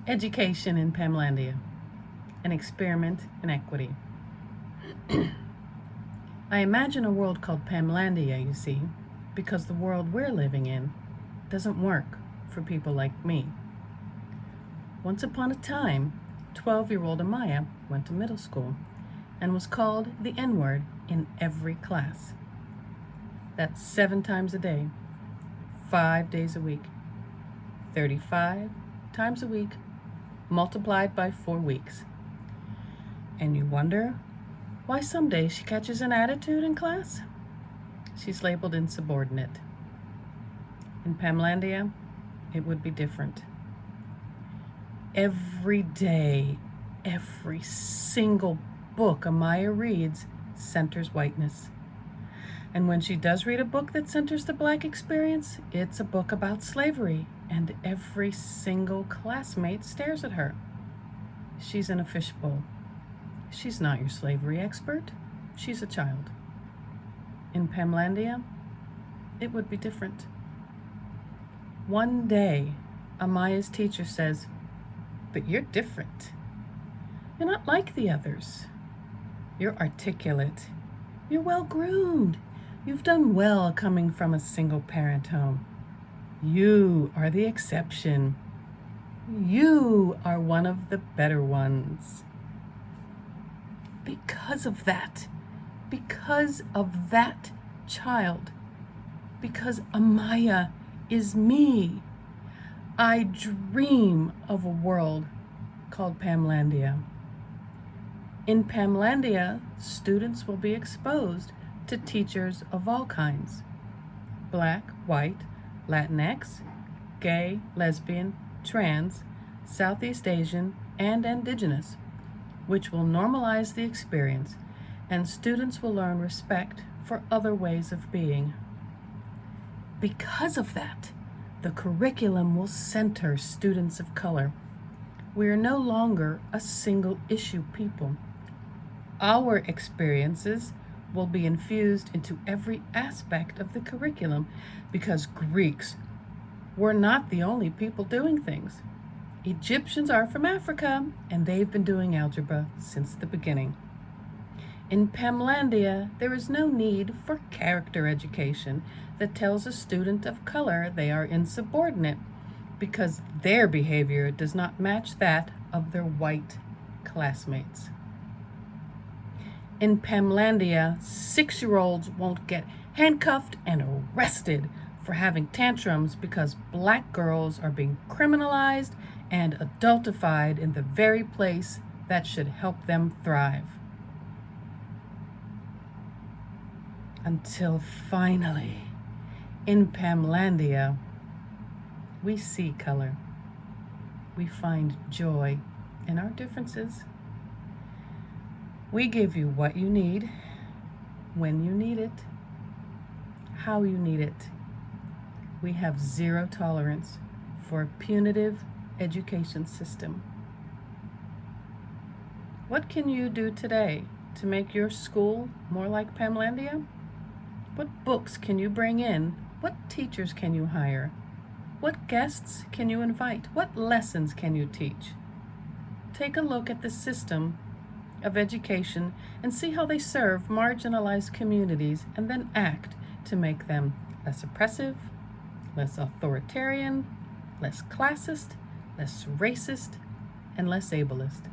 Education in Pamlandia, an experiment in equity. I imagine a world called Pamlandia, you see, because the world we're living in doesn't work for people like me. Once upon a time, 12-year-old Amaya went to middle school and was called the N-word in every class. That's 7 times a day, 5 days a week, 35 times a week, multiplied by 4 weeks. And you wonder why some days she catches an attitude in class? She's labeled insubordinate. In Pamlandia, it would be different. Every day, every single book Amaya reads centers whiteness. And when she does read a book that centers the Black experience, it's a book about slavery, and every single classmate stares at her. She's in a fishbowl. She's not your slavery expert. She's a child. In Pamlandia, it would be different. One day, Amaya's teacher says, "But you're different. You're not like the others. You're articulate. You're well-groomed. You've done well coming from a single-parent home. You are the exception. You are one of the better ones." Because of that child, because Amaya is me, I dream of a world called Pamlandia. In Pamlandia, students will be exposed to teachers of all kinds: Black, white, Latinx, gay, lesbian, trans, Southeast Asian, and Indigenous, which will normalize the experience, and students will learn respect for other ways of being. Because of that, the curriculum will center students of color. We are no longer a single issue people. Our experiences will be infused into every aspect of the curriculum because Greeks were not the only people doing things. Egyptians are from Africa, and they've been doing algebra since the beginning. In Pamlandia, there is no need for character education that tells a student of color they are insubordinate because their behavior does not match that of their white classmates. In Pamlandia, 6-year-olds won't get handcuffed and arrested for having tantrums because Black girls are being criminalized and adultified in the very place that should help them thrive. Until finally, in Pamlandia, we see color. We find joy in our differences. We give you what you need, when you need it, how you need it. We have zero tolerance for a punitive education system. What can you do today to make your school more like Pamlandia? What books can you bring in? What teachers can you hire? What guests can you invite? What lessons can you teach? Take a look at the system of education and see how they serve marginalized communities, and then act to make them less oppressive, less authoritarian, less classist, less racist, and less ableist.